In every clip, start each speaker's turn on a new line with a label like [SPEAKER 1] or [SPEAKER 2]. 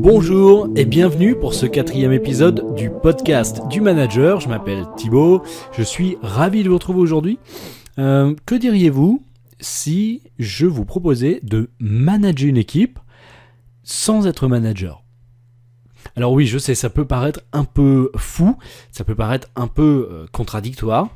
[SPEAKER 1] Bonjour et bienvenue pour ce 4e épisode du podcast du manager. Je m'appelle Thibaut, je suis ravi de vous retrouver aujourd'hui. Que diriez-vous si je vous proposais de manager une équipe sans être manager ? Alors oui, je sais, ça peut paraître un peu fou, ça peut paraître un peu contradictoire,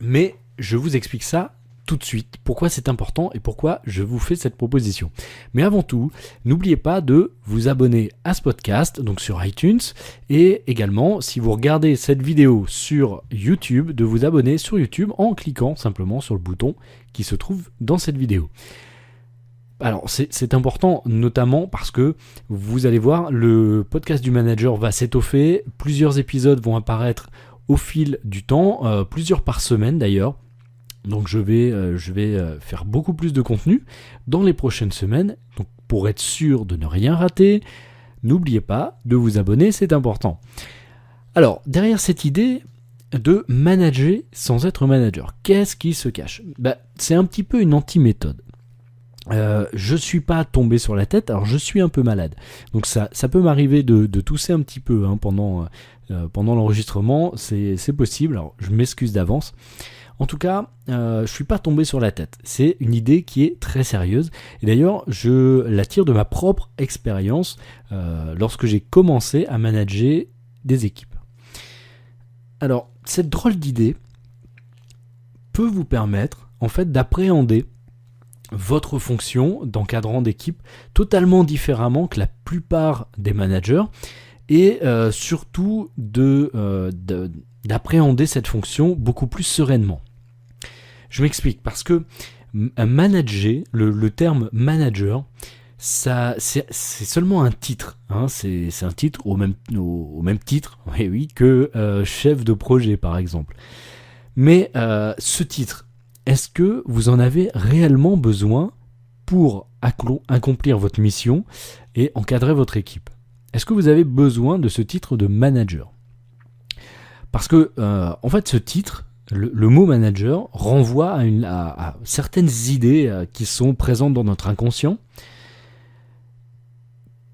[SPEAKER 1] mais je vous explique ça tout de suite, pourquoi c'est important et pourquoi je vous fais cette proposition. Mais avant tout, n'oubliez pas de vous abonner à ce podcast, donc sur iTunes, et également, si vous regardez cette vidéo sur YouTube, de vous abonner sur YouTube en cliquant simplement sur le bouton qui se trouve dans cette vidéo. Alors c'est important notamment parce que vous allez voir, le podcast du manager va s'étoffer, plusieurs épisodes vont apparaître au fil du temps, plusieurs par semaine d'ailleurs. Donc je vais faire beaucoup plus de contenu dans les prochaines semaines. Donc pour être sûr de ne rien rater, n'oubliez pas de vous abonner, c'est important. Alors derrière cette idée de manager sans être manager, qu'est-ce qui se cache ? C'est un petit peu une anti-méthode. Je suis pas tombé sur la tête, alors je suis un peu malade. Donc ça peut m'arriver de tousser un petit peu pendant l'enregistrement, c'est possible, alors je m'excuse d'avance. En tout cas, je suis pas tombé sur la tête. C'est une idée qui est très sérieuse. Et d'ailleurs, je la tire de ma propre expérience lorsque j'ai commencé à manager des équipes. Alors, cette drôle d'idée peut vous permettre, en fait, d'appréhender votre fonction d'encadrant d'équipe totalement différemment que la plupart des managers et surtout d'appréhender cette fonction beaucoup plus sereinement. Je m'explique, parce que manager, le terme manager, ça, c'est seulement un titre. C'est un titre au même titre que chef de projet par exemple. Mais ce titre, est-ce que vous en avez réellement besoin pour accomplir votre mission et encadrer votre équipe ? Est-ce que vous avez besoin de ce titre de manager ? Parce que, en fait, ce titre, le mot manager, renvoie à certaines idées qui sont présentes dans notre inconscient.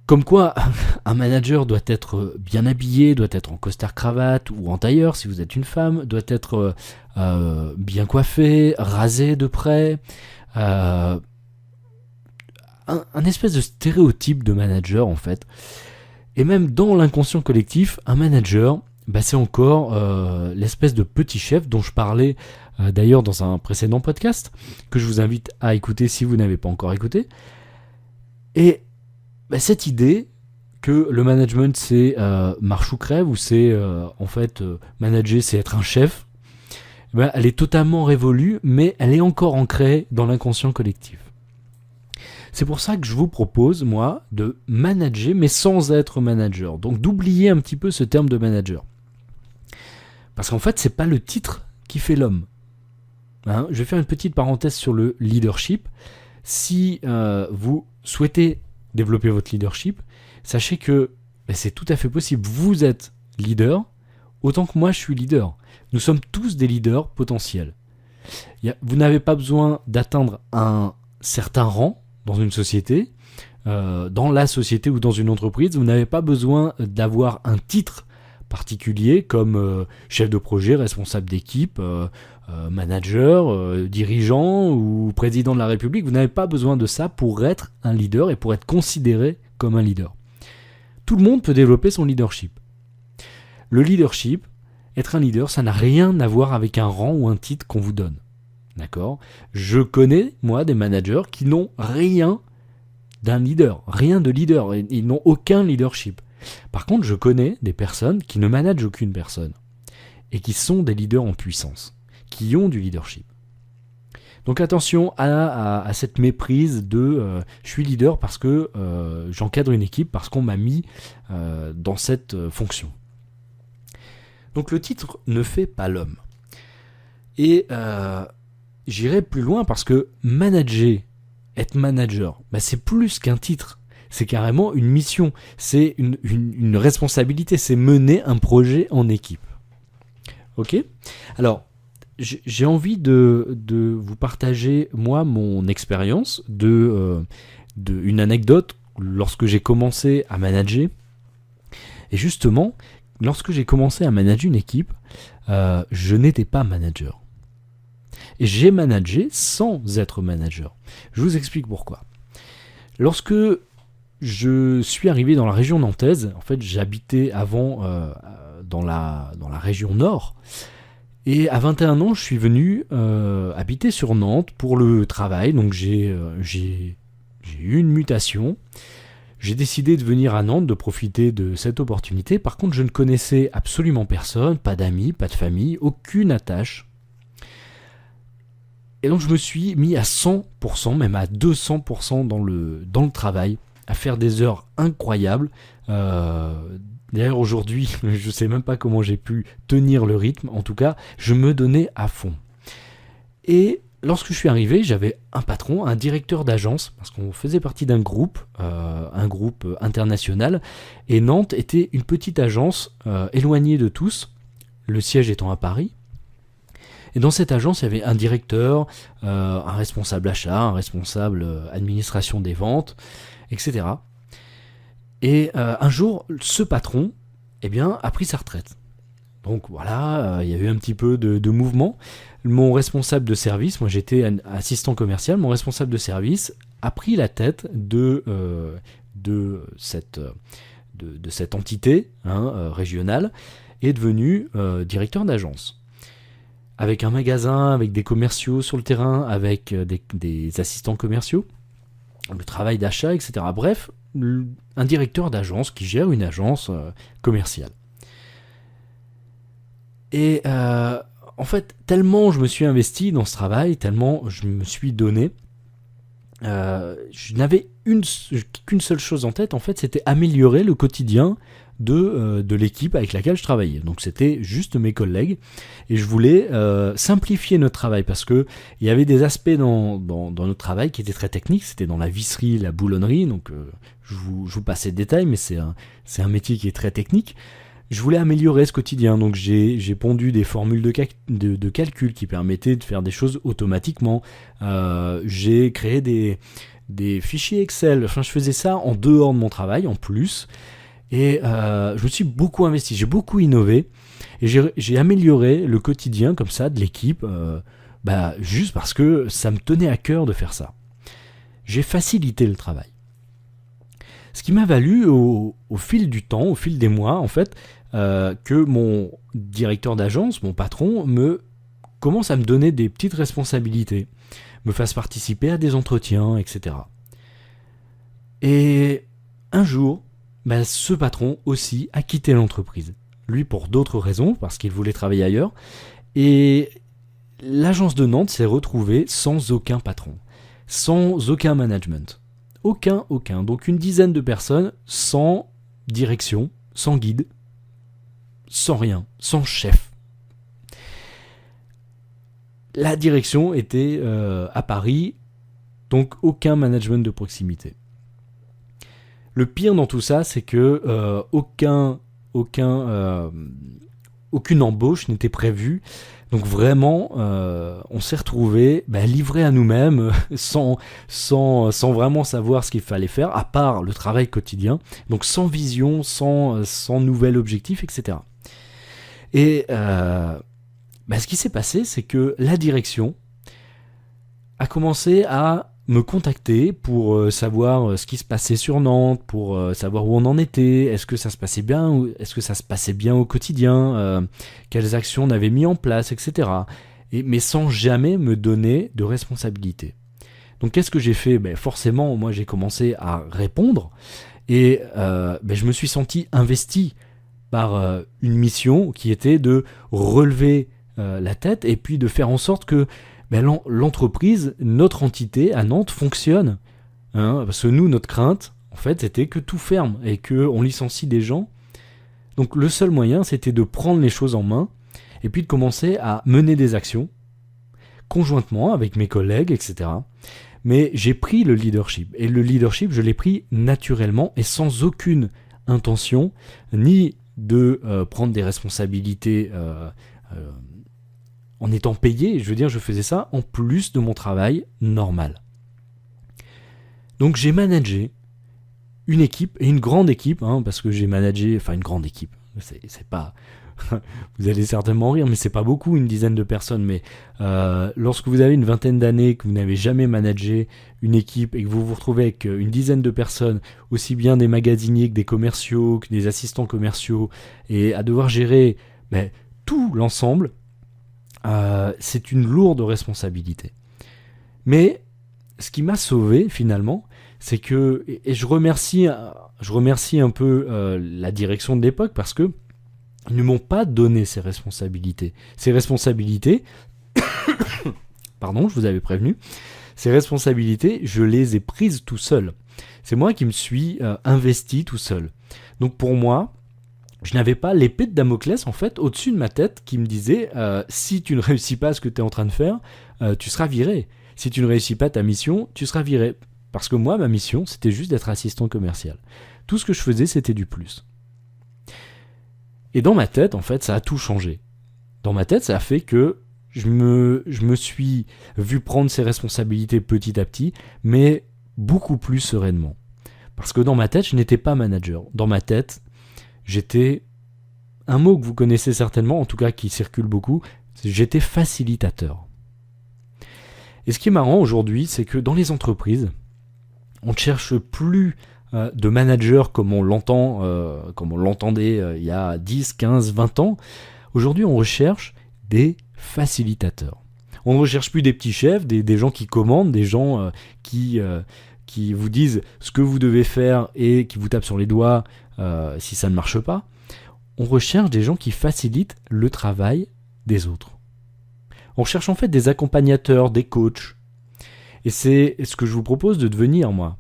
[SPEAKER 1] Comme quoi, un manager doit être bien habillé, doit être en costard-cravate ou en tailleur si vous êtes une femme, doit être bien coiffé, rasé de près. Un espèce de stéréotype de manager, en fait. Et même dans l'inconscient collectif, un manager, c'est encore l'espèce de petit chef dont je parlais d'ailleurs dans un précédent podcast, que je vous invite à écouter si vous n'avez pas encore écouté. Et cette idée que le management c'est marche ou crève, ou c'est manager c'est être un chef, elle est totalement révolue, mais elle est encore ancrée dans l'inconscient collectif. C'est pour ça que je vous propose, moi, de manager, mais sans être manager. Donc d'oublier un petit peu ce terme de manager. Parce qu'en fait, c'est pas le titre qui fait l'homme. Je vais faire une petite parenthèse sur le leadership. Si vous souhaitez développer votre leadership, sachez que c'est tout à fait possible. Vous êtes leader, autant que moi je suis leader. Nous sommes tous des leaders potentiels. Vous n'avez pas besoin d'atteindre un certain rang dans une société, dans la société ou dans une entreprise. Vous n'avez pas besoin d'avoir un titre particulier comme chef de projet, responsable d'équipe, manager, dirigeant ou président de la République. Vous n'avez pas besoin de ça pour être un leader et pour être considéré comme un leader. Tout le monde peut développer son leadership. Le leadership, être un leader, ça n'a rien à voir avec un rang ou un titre qu'on vous donne. D'accord ? Je connais, moi, des managers qui n'ont rien d'un leader, rien de leader, ils n'ont aucun leadership. Par contre, je connais des personnes qui ne managent aucune personne et qui sont des leaders en puissance, qui ont du leadership. Donc attention à cette méprise de je suis leader parce que j'encadre une équipe, parce qu'on m'a mis dans cette fonction. Donc le titre ne fait pas l'homme. Et j'irai plus loin parce que être manager, c'est plus qu'un titre. C'est carrément une mission, c'est une responsabilité, c'est mener un projet en équipe. Ok ? Alors, j'ai envie de vous partager, moi, mon expérience, une anecdote lorsque j'ai commencé à manager. Et justement, lorsque j'ai commencé à manager une équipe, je n'étais pas manager. Et j'ai managé sans être manager. Je vous explique pourquoi. Lorsque je suis arrivé dans la région nantaise, en fait j'habitais avant dans la région nord, et à 21 ans je suis venu habiter sur Nantes pour le travail, donc j'ai eu une mutation. J'ai décidé de venir à Nantes, de profiter de cette opportunité. Par contre, je ne connaissais absolument personne, pas d'amis, pas de famille, aucune attache. Et donc, je me suis mis à 100%, même à 200% dans le travail, à faire des heures incroyables. D'ailleurs, aujourd'hui, je ne sais même pas comment j'ai pu tenir le rythme. En tout cas, je me donnais à fond. Et lorsque je suis arrivé, j'avais un patron, un directeur d'agence, parce qu'on faisait partie d'un groupe international, et Nantes était une petite agence éloignée de tous, le siège étant à Paris. Et dans cette agence, il y avait un directeur, un responsable achat, un responsable administration des ventes, etc. Et un jour, ce patron, a pris sa retraite. Donc voilà, il y a eu un petit peu de mouvement. Mon responsable de service, moi j'étais assistant commercial, mon responsable de service a pris la tête de cette entité régionale et est devenu directeur d'agence. Avec un magasin, avec des commerciaux sur le terrain, avec des assistants commerciaux, le travail d'achat, etc. Bref, un directeur d'agence qui gère une agence commerciale. Et en fait, tellement je me suis investi dans ce travail, tellement je me suis donné, je n'avais qu'une seule chose en tête, en fait, c'était améliorer le quotidien de l'équipe avec laquelle je travaillais. Donc c'était juste mes collègues, et je voulais simplifier notre travail, parce que il y avait des aspects dans notre travail qui étaient très techniques. C'était dans la visserie, la boulonnerie, donc je vous passe les détails, mais c'est un métier qui est très technique. Je voulais améliorer ce quotidien, donc j'ai pondu des formules de calcul qui permettaient de faire des choses automatiquement. J'ai créé des fichiers Excel. Enfin, je faisais ça en dehors de mon travail, en plus. Et je me suis beaucoup investi, j'ai beaucoup innové. Et j'ai amélioré le quotidien comme ça de l'équipe, juste parce que ça me tenait à cœur de faire ça. J'ai facilité le travail. Ce qui m'a valu au fil du temps, au fil des mois, en fait, que mon directeur d'agence, mon patron, commence à me donner des petites responsabilités, me fasse participer à des entretiens, etc. Et un jour, ce patron aussi a quitté l'entreprise. Lui pour d'autres raisons, parce qu'il voulait travailler ailleurs. Et l'agence de Nantes s'est retrouvée sans aucun patron, sans aucun management. Aucun. Donc une dizaine de personnes sans direction, sans guide, sans rien, sans chef. La direction était à Paris, donc aucun management de proximité. Le pire dans tout ça, c'est que aucune embauche n'était prévue. Donc vraiment, on s'est retrouvés livrés à nous-mêmes, sans vraiment savoir ce qu'il fallait faire, à part le travail quotidien. Donc sans vision, sans nouvel objectif, etc. Et ce qui s'est passé, c'est que la direction a commencé à me contacter pour savoir ce qui se passait sur Nantes, pour savoir où on en était, est-ce que ça se passait bien, ou est-ce que ça se passait bien au quotidien, quelles actions on avait mis en place, etc. Mais sans jamais me donner de responsabilité. Donc qu'est-ce que j'ai fait ? Forcément, moi j'ai commencé à répondre, et je me suis senti investi par une mission qui était de relever la tête, et puis de faire en sorte que l'entreprise, notre entité à Nantes fonctionne. Parce que nous, notre crainte, en fait, c'était que tout ferme et qu'on licencie des gens. Donc le seul moyen, c'était de prendre les choses en main et puis de commencer à mener des actions conjointement avec mes collègues, etc. Mais j'ai pris le leadership. Et le leadership, je l'ai pris naturellement et sans aucune intention, ni de prendre des responsabilités en étant payé. Je veux dire, je faisais ça en plus de mon travail normal. Donc j'ai managé une équipe, et une grande équipe, parce que j'ai managé, enfin une grande équipe, c'est pas... Vous allez certainement rire, mais c'est pas beaucoup, une dizaine de personnes, mais lorsque vous avez une vingtaine d'années, que vous n'avez jamais managé une équipe, et que vous vous retrouvez avec une dizaine de personnes, aussi bien des magasiniers que des commerciaux, que des assistants commerciaux, et à devoir gérer tout l'ensemble, c'est une lourde responsabilité. Mais ce qui m'a sauvé finalement, c'est que, et je remercie un peu la direction de l'époque, parce que ils ne m'ont pas donné ces responsabilités. Ces responsabilités, pardon, je vous avais prévenu, ces responsabilités, je les ai prises tout seul. C'est moi qui me suis investi tout seul. Donc pour moi, je n'avais pas l'épée de Damoclès en fait au-dessus de ma tête qui me disait si tu ne réussis pas ce que tu es en train de faire, tu seras viré. Si tu ne réussis pas ta mission, tu seras viré. Parce que moi, ma mission, c'était juste d'être assistant commercial. Tout ce que je faisais, c'était du plus. Et dans ma tête, en fait, ça a tout changé. Dans ma tête, ça a fait que je me suis vu prendre ces responsabilités petit à petit, mais beaucoup plus sereinement. Parce que dans ma tête, je n'étais pas manager. Dans ma tête, j'étais un mot que vous connaissez certainement, en tout cas qui circule beaucoup, j'étais facilitateur. Et ce qui est marrant aujourd'hui, c'est que dans les entreprises, on ne cherche plus de manager comme on l'entendait il y a 10, 15, 20 ans. Aujourd'hui, on recherche des facilitateurs. On ne recherche plus des petits chefs, des gens qui commandent, des gens qui vous disent ce que vous devez faire et qui vous tapent sur les doigts si ça ne marche pas. On recherche des gens qui facilitent le travail des autres. On cherche en fait des accompagnateurs, des coachs. Et c'est ce que je vous propose de devenir, moi.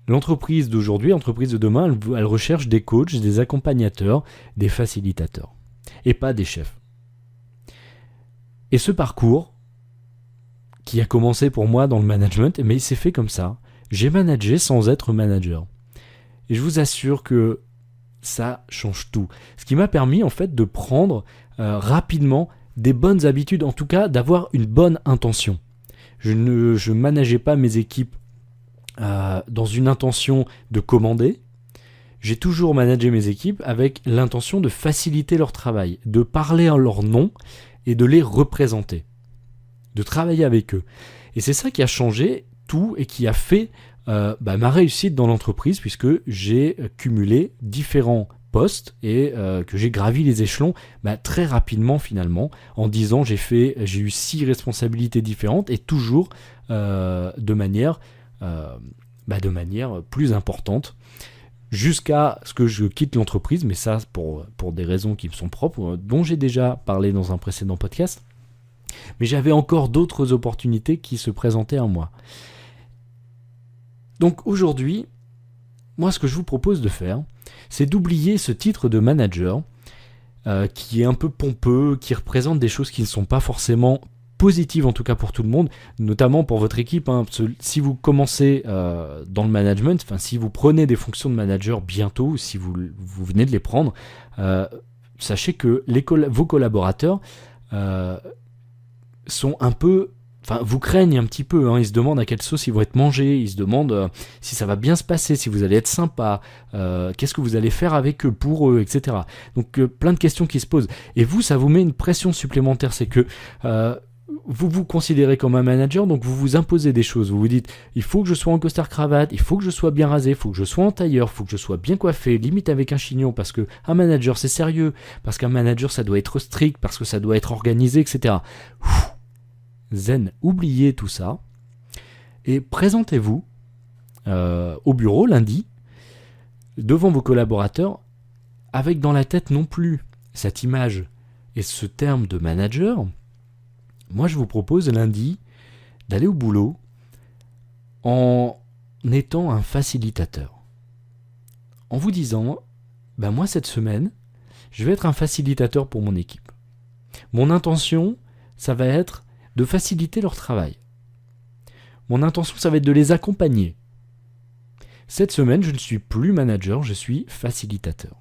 [SPEAKER 1] L'entreprise d'aujourd'hui, l'entreprise de demain, elle recherche des coachs, des accompagnateurs, des facilitateurs. Et pas des chefs. Et ce parcours, qui a commencé pour moi dans le management, mais il s'est fait comme ça. J'ai managé sans être manager. Et je vous assure que ça change tout. Ce qui m'a permis en fait de prendre rapidement des bonnes habitudes, en tout cas d'avoir une bonne intention. Je ne manageais pas mes équipes dans une intention de commander. J'ai toujours managé mes équipes avec l'intention de faciliter leur travail, de parler en leur nom et de les représenter, de travailler avec eux. Et c'est ça qui a changé tout et qui a fait ma réussite dans l'entreprise, puisque j'ai cumulé différents postes et que j'ai gravi les échelons très rapidement finalement, en 10 ans j'ai eu 6 responsabilités différentes et toujours de manière plus importante, jusqu'à ce que je quitte l'entreprise, mais ça pour des raisons qui me sont propres, dont j'ai déjà parlé dans un précédent podcast. Mais j'avais encore d'autres opportunités qui se présentaient à moi. Donc aujourd'hui, moi ce que je vous propose de faire, c'est d'oublier ce titre de manager qui est un peu pompeux, qui représente des choses qui ne sont pas forcément positives, en tout cas pour tout le monde, notamment pour votre équipe. Parce que si vous commencez dans le management, si vous prenez des fonctions de manager bientôt, ou si vous venez de les prendre, sachez que vos collaborateurs sont un peu... vous craignent un petit peu, ils se demandent à quelle sauce ils vont être mangés, ils se demandent si ça va bien se passer, si vous allez être sympa, qu'est-ce que vous allez faire avec eux, pour eux, etc. Donc plein de questions qui se posent. Et vous, ça vous met une pression supplémentaire, c'est que vous vous considérez comme un manager, donc vous vous imposez des choses. Vous vous dites, il faut que je sois en costard-cravate, il faut que je sois bien rasé, il faut que je sois en tailleur, il faut que je sois bien coiffé, limite avec un chignon, parce qu'un manager c'est sérieux, parce qu'un manager ça doit être strict, parce que ça doit être organisé, etc. Zen, oubliez tout ça et présentez-vous au bureau lundi devant vos collaborateurs avec dans la tête non plus cette image et ce terme de manager. Moi je vous propose lundi d'aller au boulot en étant un facilitateur, en vous disant moi cette semaine je vais être un facilitateur pour mon équipe. Mon intention ça va être de faciliter leur travail. Mon intention, ça va être de les accompagner. Cette semaine, je ne suis plus manager, je suis facilitateur.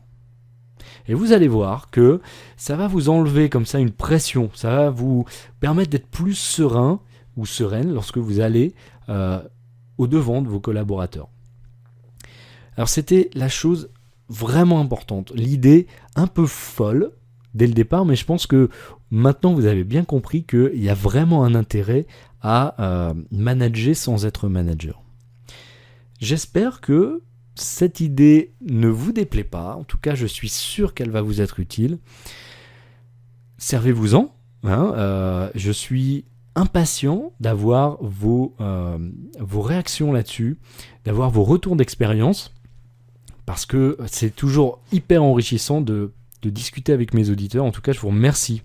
[SPEAKER 1] Et vous allez voir que ça va vous enlever comme ça une pression, ça va vous permettre d'être plus serein ou sereine lorsque vous allez au devant de vos collaborateurs. Alors c'était la chose vraiment importante, l'idée un peu folle dès le départ, mais je pense que maintenant vous avez bien compris qu'il y a vraiment un intérêt à manager sans être manager. J'espère que cette idée ne vous déplaît pas, en tout cas je suis sûr qu'elle va vous être utile. Servez-vous-en, je suis impatient d'avoir vos réactions là-dessus, d'avoir vos retours d'expérience, parce que c'est toujours hyper enrichissant de discuter avec mes auditeurs. En tout cas, je vous remercie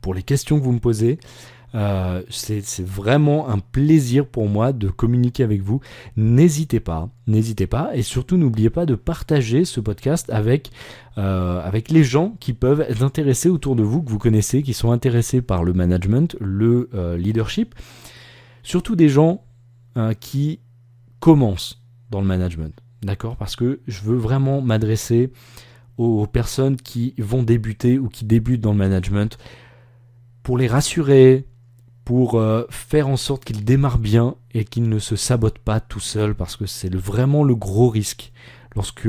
[SPEAKER 1] pour les questions que vous me posez. C'est vraiment un plaisir pour moi de communiquer avec vous. N'hésitez pas, et surtout n'oubliez pas de partager ce podcast avec les gens qui peuvent être intéressés autour de vous, que vous connaissez, qui sont intéressés par le management, le leadership, surtout des gens qui commencent dans le management, d'accord ? Parce que je veux vraiment m'adresser aux personnes qui vont débuter ou qui débutent dans le management pour les rassurer, pour faire en sorte qu'ils démarrent bien et qu'ils ne se sabotent pas tout seuls, parce que c'est vraiment le gros risque lorsque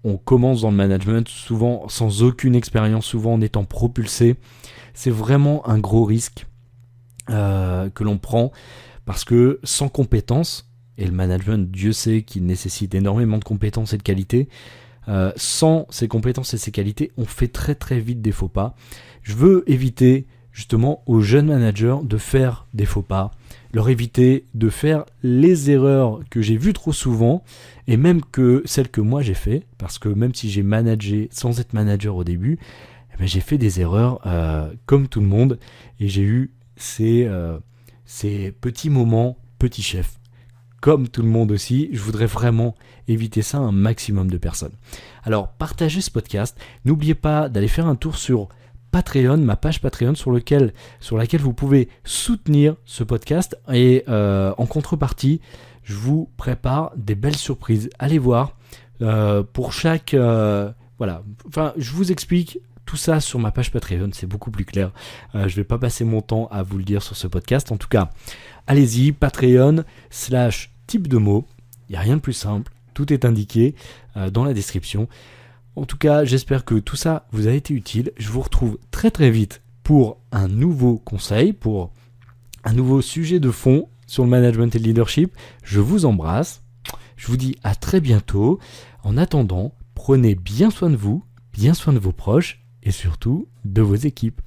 [SPEAKER 1] on commence dans le management, souvent sans aucune expérience, souvent en étant propulsé. C'est vraiment un gros risque que l'on prend, parce que sans compétences, et le management, Dieu sait qu'il nécessite énormément de compétences et de qualités, sans ces compétences et ces qualités, on fait très très vite des faux pas. Je veux éviter justement aux jeunes managers de faire des faux pas, leur éviter de faire les erreurs que j'ai vues trop souvent, et même que celles que moi j'ai fait, parce que même si j'ai managé sans être manager au début, j'ai fait des erreurs comme tout le monde, et j'ai eu ces petits moments petit chef. Comme tout le monde aussi, je voudrais vraiment éviter ça à un maximum de personnes. Alors, partagez ce podcast. N'oubliez pas d'aller faire un tour sur Patreon, ma page Patreon, sur laquelle vous pouvez soutenir ce podcast. Et en contrepartie, je vous prépare des belles surprises. Allez voir. Pour chaque... voilà. Enfin, je vous explique tout ça sur ma page Patreon. C'est beaucoup plus clair. Je ne vais pas passer mon temps à vous le dire sur ce podcast. En tout cas, allez-y, Patreon/type de mots. Il n'y a rien de plus simple. Tout est indiqué dans la description. En tout cas, j'espère que tout ça vous a été utile. Je vous retrouve très très vite pour un nouveau conseil, pour un nouveau sujet de fond sur le management et le leadership. Je vous embrasse. Je vous dis à très bientôt. En attendant, prenez bien soin de vous, bien soin de vos proches et surtout de vos équipes.